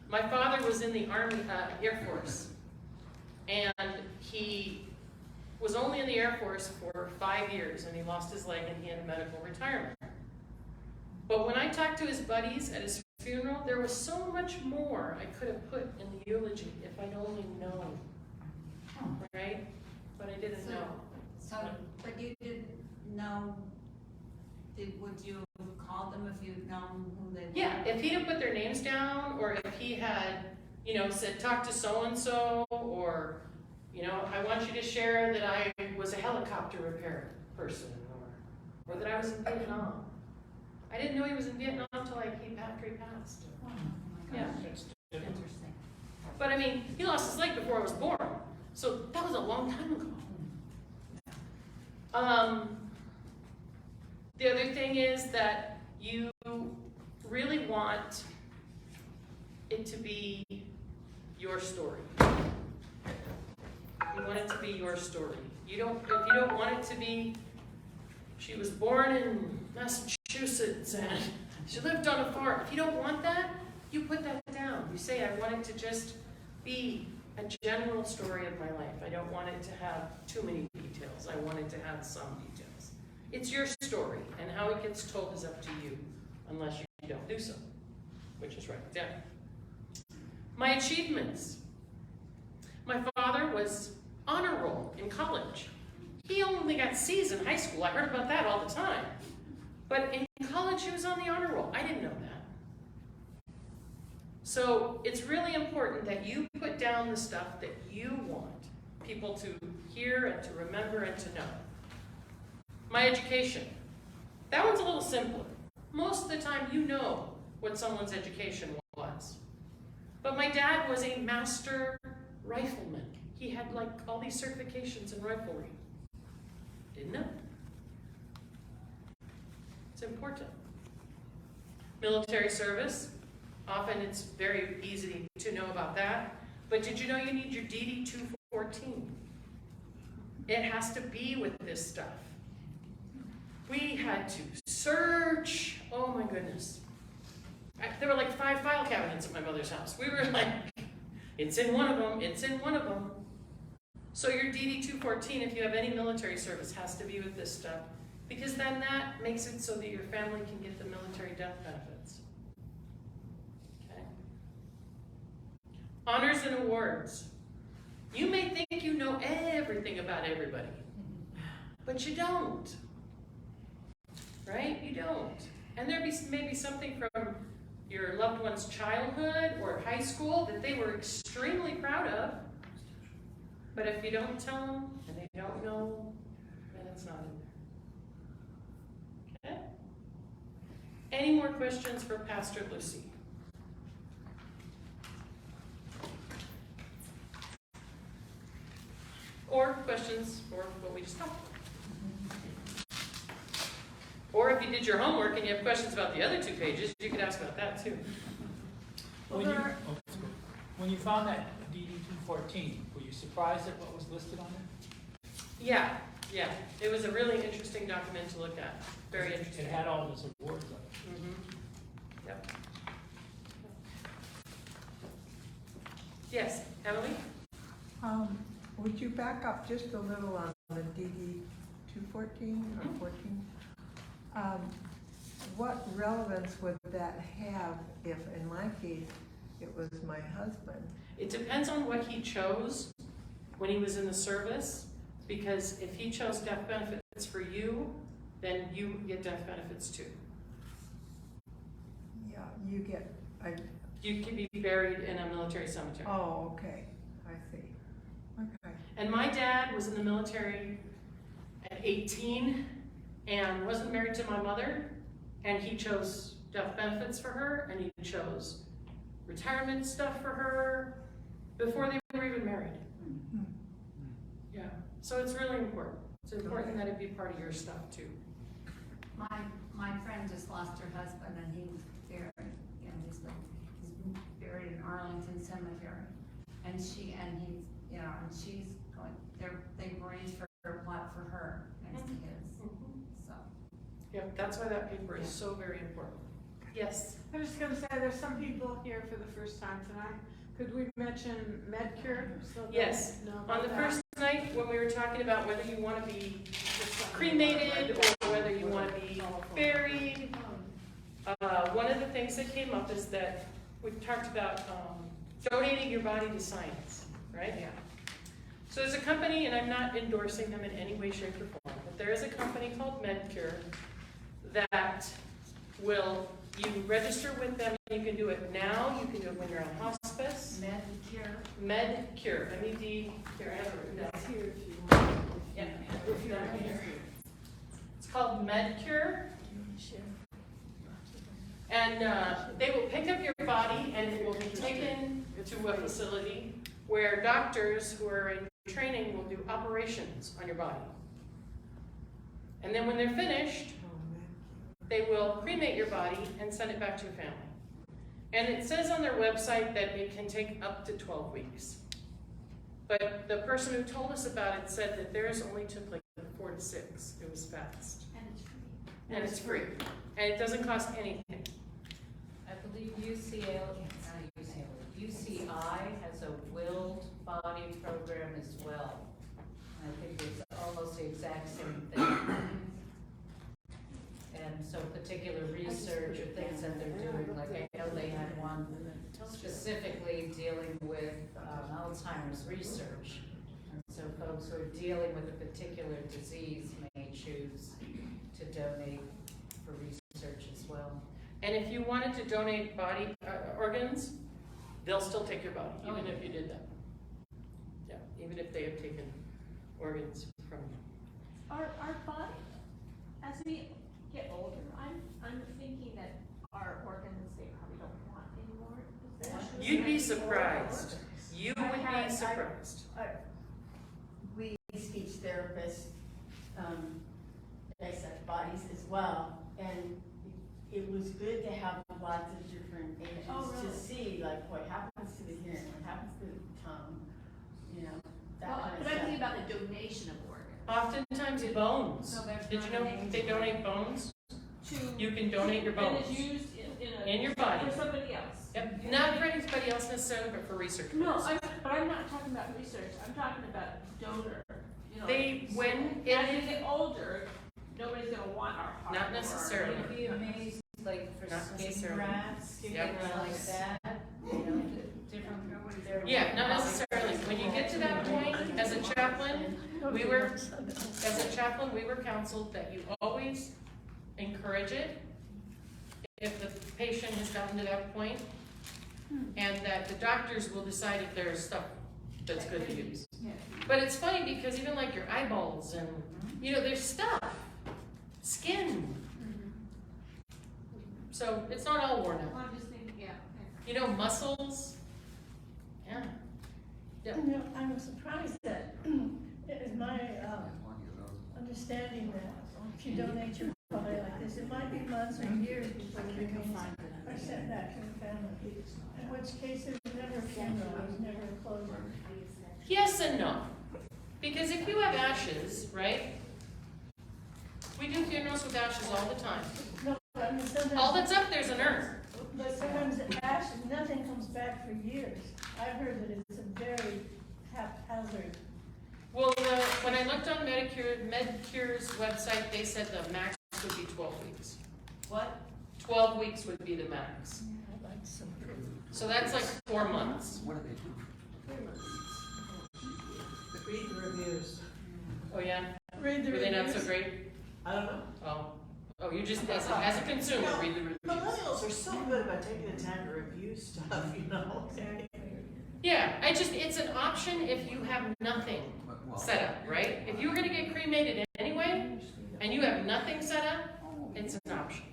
My father was in the Army, Air Force, and he was only in the Air Force for 5 years, and he lost his leg and he had a medical retirement. But when I talked to his buddies at his funeral, there was so much more I could have put in the eulogy if I'd only known. Right? But I didn't know. But you didn't know, would you have called them if you'd known who they were? Yeah, if he had put their names down, or if he had, said, talk to so-and-so, or, I want you to share that I was a helicopter repair person, or that I was in Vietnam. I didn't know he was in Vietnam until after he passed. Oh, Yeah. interesting. But he lost his leg before I was born. So that was a long time ago. The other thing is that you really want it to be your story. You want it to be your story. If you don't want it to be, she was born in Massachusetts and she lived on a farm. If you don't want that, you put that down. You say, I want it to just be a general story of my life. I don't want it to have too many details. I want it to have some details. It's your story, and how it gets told is up to you, unless you don't do so, which is right down. My achievements. My father was honor roll in college. He only got C's in high school. I heard about that all the time. But in college, he was on the honor roll. I didn't know that. So it's really important that you put down the stuff that you want people to hear and to remember and to know. My education. That one's a little simpler. Most of the time, you know what someone's education was. But my dad was a master rifleman. He had like all these certifications in riflery. Didn't know. It's important. Military service. Often it's very easy to know about that. But did you know you need your DD 214? It has to be with this stuff. We had to search. Oh my goodness. There were like 5 file cabinets at my mother's house. We were like, it's in one of them, it's in one of them. So your DD 214, if you have any military service, has to be with this stuff, because then that makes it so that your family can get the military death benefits. Okay? Honors and awards. You may think you know everything about everybody, but you don't. Right? You don't. And there may be something from your loved one's childhood or high school that they were extremely proud of. But if you don't tell them and they don't know, then it's not in there. Okay? Any more questions for Pastor Lucy? Or questions for what we just talked about? Or if you did your homework and you have questions about the other 2 pages, you could ask about that too. When you found that DD 214, were you surprised at what was listed on it? Yeah. It was a really interesting document to look at. Very interesting. It had all those awards on it. Mm-hmm. Yep. Yes, Emily? Would you back up just a little on the DD 214 or 14? What relevance would that have if, in my case, it was my husband? It depends on what he chose when he was in the service, because if he chose death benefits for you, then you get death benefits too. Yeah, you get... You can be buried in a military cemetery. Oh, okay. I see. Okay. And my dad was in the military at 18 and wasn't married to my mother, and he chose death benefits for her, and he chose retirement stuff for her before they were even married. Mm-hmm. Yeah, so it's really important. It's important that it be part of your stuff too. My friend just lost her husband, and he was buried, he's buried in Arlington Cemetery, and she's going, they've arranged for a plot for her next to his. So. Yep, that's why that paper is so very important. Yes? I was just going to say, there's some people here for the first time tonight. Could we mention MedCure? So Yes. On the first night, when we were talking about whether you want to be cremated or whether you want to be buried, one of the things that came up is that we talked about donating your body to science, right? Yeah. So there's a company, and I'm not endorsing them in any way, shape, or form, but there is a company called MedCure that will, you register with them, you can do it now, you can do it when you're on hospice. MedCure, M-E-D, here, I have it written down. Here if you want. Yeah, if you want here. It's called MedCure. And they will pick up your body and it will be taken to a facility where doctors who are in training will do operations on your body. And then when they're finished, they will cremate your body and send it back to your family. And it says on their website that it can take up to 12 weeks. But the person who told us about it said that theirs only took like 4 to 6. It was fast. And it's free. And it's free. And it doesn't cost anything. I believe UCI has a willed body program as well. I think it's almost the exact same thing. And so particular research or things that they're doing, like I know they had one specifically dealing with Alzheimer's research. And so folks who are dealing with a particular disease may choose to donate for research as well. And if you wanted to donate body organs, they'll still take your body, even if you did that. Yeah, even if they have taken organs from you. Our body, as we get older, I'm thinking that our organs, they probably don't want anymore. Is that true? You'd be surprised. You would be surprised. We speech therapists dissect bodies as well, and it was good to have lots of different agents to see like what happens to the hearing, what happens to the tongue, you know, that kind of But I'm thinking stuff. about the donation of organs. Oftentimes bones. So there's Did you not know an they donate bones? To, You can donate your and bones. it's used In your body. for somebody else. Yep, not for anybody else necessarily, but for research. No, purposes. but I'm not talking about research, I'm talking about donor, you know. They, when As we it, get older, nobody's gonna want our heart. Not or- necessarily. You'd be amazed, like for Not skin necessarily. grafts, Yep. things like that, you know, different. there are yeah, not different necessarily. When you get to that point, as a chaplain, we were counseled that you always encourage it if the patient has gotten to that point, and that the doctors will decide if there's stuff that's good to use. But it's funny because even like your eyeballs and, you know, there's stuff, skin. So it's not all worn Well, out. I'm just thinking, yeah. You know, muscles, yeah. Yeah. You know, I'm surprised that it is my understanding that if you donate your body like this, it might be months or years before the remains are sent back to the family. In which case, there's never a funeral, there's never a closure. Yes and no. Because if you have ashes, right? We do funerals with ashes all the time. No, I mean, All sometimes, that's up there's an urn. but sometimes the ashes, nothing comes back for years. I've heard that it's a very haphazard. Well, when I looked on Medicure's website, they said the max would be 12 weeks. What? 12 weeks would be the max. I'd like some proof. So that's like 4 months. What do they do? Read the reviews. Oh, yeah? Read the Were they not so reviews. great? I don't know. Oh, you just, as a consumer, read the reviews. Millennials are so good about taking the time to review stuff, you know? Yeah, it's an option if you have nothing set up, right? If you were gonna get cremated anyway, and you have nothing set up, it's an option.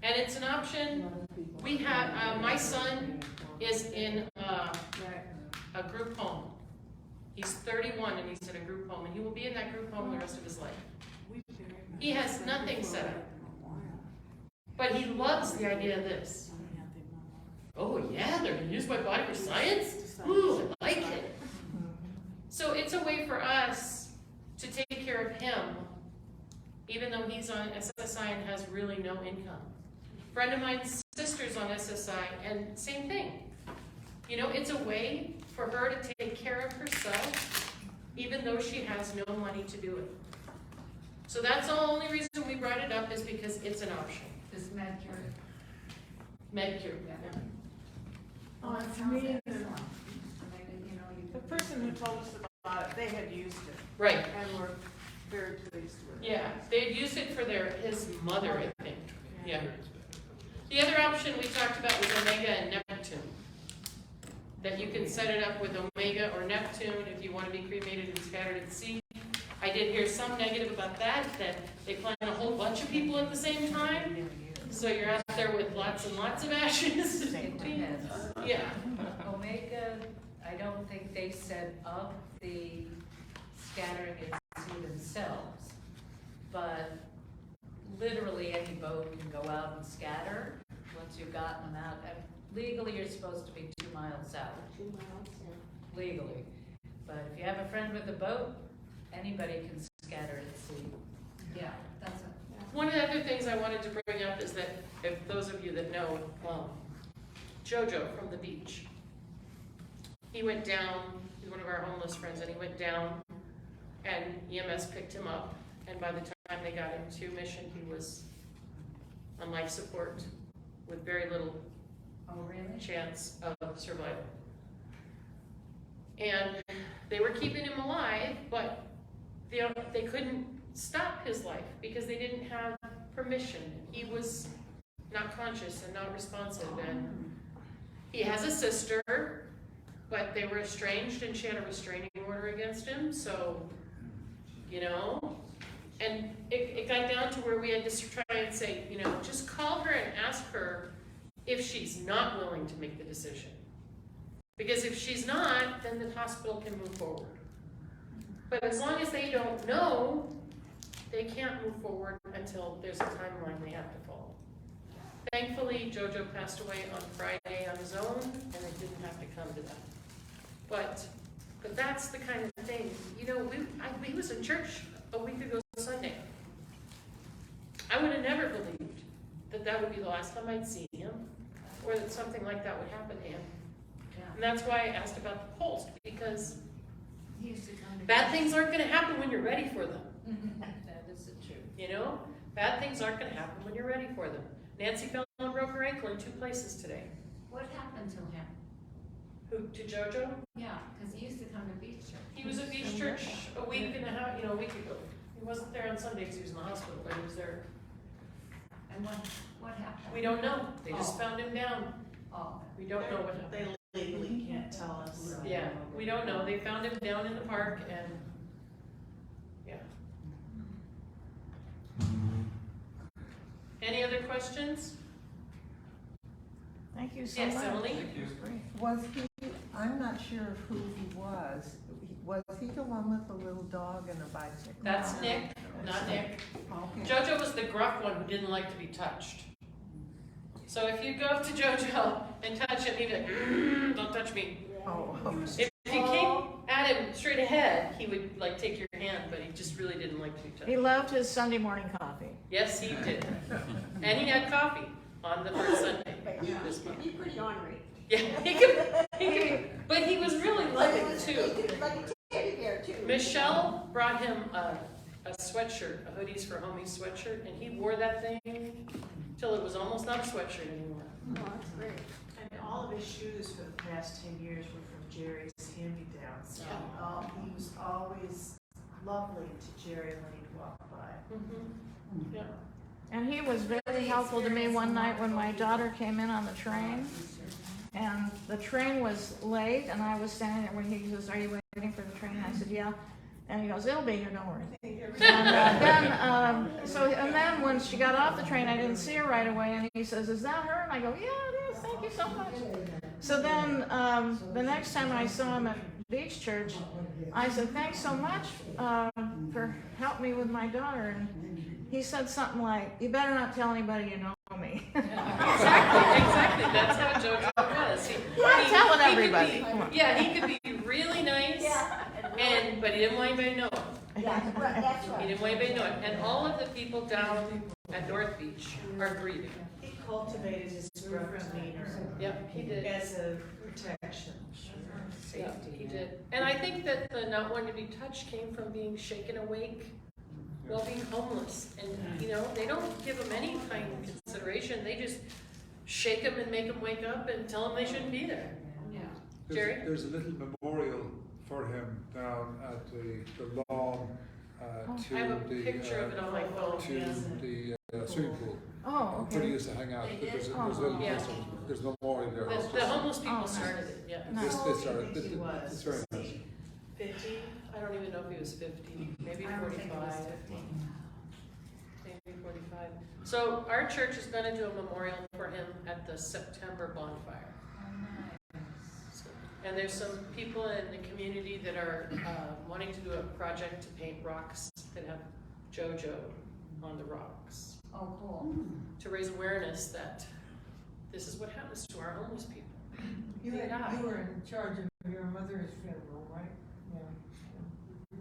And it's an option, we have, my son is in a group home. He's 31 and he's in a group home, and he will be in that group home the rest of his life. He has nothing set up. But he loves the idea of this. Oh yeah, they're gonna use my body for science? Ooh, I like it. So it's a way for us to take care of him, even though he's on SSI and has really no income. A friend of mine's sister's on SSI, and same thing. You know, it's a way for her to take care of herself, even though she has no money to do it. So that's the only reason we brought it up, is because it's an option. This Medicare. Medicure. Yeah. Oh, That for sounds me, excellent. I mean, you know, The person who told us about it, they had used it Right. and were very pleased with it. Yeah, they'd used it for his mother, I think. Yeah. The other option we talked about was Omega and Neptune. That you can set it up with Omega or Neptune if you want to be cremated and scattered at sea. I did hear some negative about that they plan a whole bunch of people at the same time. So you're out there with lots and lots of ashes. It depends. Yeah. Omega, I don't think they set up the scattering at sea themselves. but literally any boat can go out and scatter once you've gotten them out. And legally, you're supposed to be 2 miles out. 2 miles, yeah. Legally. But if you have a friend with a boat, anybody can scatter at sea. Yeah, that's it. One of the other things I wanted to bring up is that if those of you that know Jojo from the beach, he went down, he's one of our homeless friends, and he went down and EMS picked him up, and by the time they got him to Mission, he was on life support with very little chance of survival. And they were keeping him alive, but they couldn't stop his life because they didn't have permission. He was not conscious and not responsive, and he has a sister, but they were estranged and she had a restraining order against him, so, you know, and it got down to where we had to try and say, you know, just call her and ask her if she's not willing to make the decision. Because if she's not, then the hospital can move forward. But as long as they don't know, they can't move forward until there's a timeline they have to follow. Thankfully, Jojo passed away on Friday on his own, and it didn't have to come to that. But that's the kind of thing, you know, we was in church a week ago Sunday. I would have never believed that that would be the last time I'd see him, or that something like that would happen to him. And that's why I asked about the polls, because bad things aren't going to happen when you're ready for them. That is the truth. You know, bad things aren't going to happen when you're ready for them. Nancy fell and broke her ankle in 2 places today. What happened to him? Who, to Jojo? Yeah, because he used to come to Beach Church. He was at Beach Church a week and a half, a week ago. He wasn't there on Sunday because he was in the hospital, but he was there. And what happened? We don't know. They just found him down. Oh. We don't know what happened. They legally can't tell us. Yeah, we don't know. They found him down in the park, and yeah. Any other questions? Thank you so much. Yes, Emily? Was he, I'm not sure of who he was. Was he the one with the little dog and a bicycle? That's Nick, not Nick. Okay. Jojo was the gruff one who didn't like to be touched. So if you go up to Jojo and touch him, he'd be like, don't touch me. Oh. If you came at him straight ahead, he would like take your hand, but he just really didn't like to be touched. He loved his Sunday morning coffee. Yes, he did. And he had coffee on the first Sunday this month. He's pretty ornery. Yeah, he could, but he was really loving too. Like a teddy bear too. Michelle brought him a sweatshirt, a Hoodies for Homies sweatshirt, and he wore that thing till it was almost not a sweatshirt anymore. Oh, that's great. And all of his shoes for the past 10 years were from Jerry's hand-me-downs. So he was always lovely to Jerry when he'd walk by. Mm-hmm. Yeah. And he was very helpful to me one night when my daughter came in on the train. And the train was late, and I was standing there when he says, "Are you waiting for the train?" I said, "Yeah." And he goes, "It'll be here, don't worry." And then when she got off the train, I didn't see her right away, and he says, "Is that her?" And I go, "Yeah, it is. Thank you so much." So then the next time I saw him at Beach Church, I said, "Thanks so much for helping me with my daughter." And he said something like, "You better not tell anybody you know me." Exactly. That's how Jojo was. I'm telling everybody. He could be really nice, but he didn't want anybody to know. That's right. He didn't want anybody to know it. And all of the people down at North Beach are grieving. He cultivated his gruff demeanor. Yep, he did. As a protection. Yeah, he did. And I think that the not wanting to be touched came from being shaken awake while being homeless. And, they don't give them any kind of consideration. They just shake them and make them wake up and tell them they shouldn't be there. Yeah. Jerry? There's a little memorial for him down at the lawn to I have a picture of it on my phone. the swimming pool. Oh, okay. Where he used to hang out. But there's a little there's a memorial there. The homeless people started it, yeah. This started. It's very nice. 50? I don't even know if he was 50, maybe 45. Maybe 45. So our church is going to do a memorial for him at the September bonfire. And there's some people in the community that are wanting to do a project to paint rocks that have JoJo on the rocks Oh, cool. to raise awareness that this is what happens to our homeless people. You They die. were in charge of your mother's funeral, right? Yeah.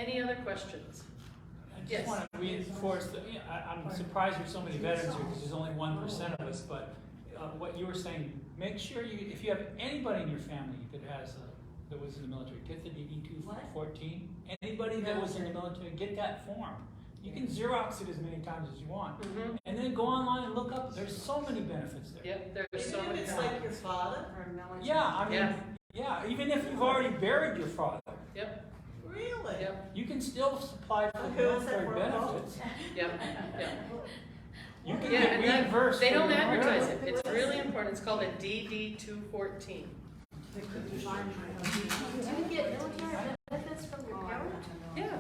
Any other questions? I Yes. just want to reinforce that, I'm surprised there's so many veterans here because there's only 1% of us, but what you were saying, make sure if you have anybody in your family that was in the military, get the DD 214. Anybody that was in the military, get that form. You can Xerox it as many times as you want. Mm-hmm. And then go online and look up, there's so many benefits there. Yep, there's so Even many. if it's like your father? For a military. Yeah, I mean, Yeah. yeah, even if you've already buried your father, Yep, Really? yep, you can still apply for the Okay, what's that military for? benefits. yep, yep. You can Yeah, get and that, reimbursed. they for don't your advertise it. burial. It's really important. It's called a DD 214. Do you get military benefits from your parents? Yeah.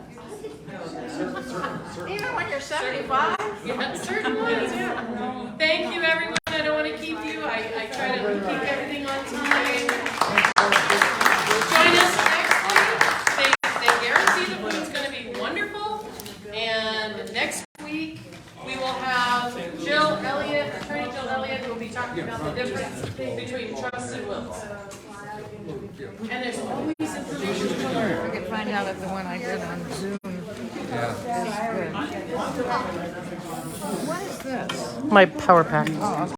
Even when you're 75? Yeah, certain ones, yeah. Thank you, everyone. I don't want to keep you. I try to keep everything on time. Join us next week. They guarantee the food's going to be wonderful. And next week, we will have Attorney Jill Elliott, who will be talking about the difference between trusts and wills. And there's always information to learn. I can find out if the one I did on Zoom is good. What is this? My power pack. Oh,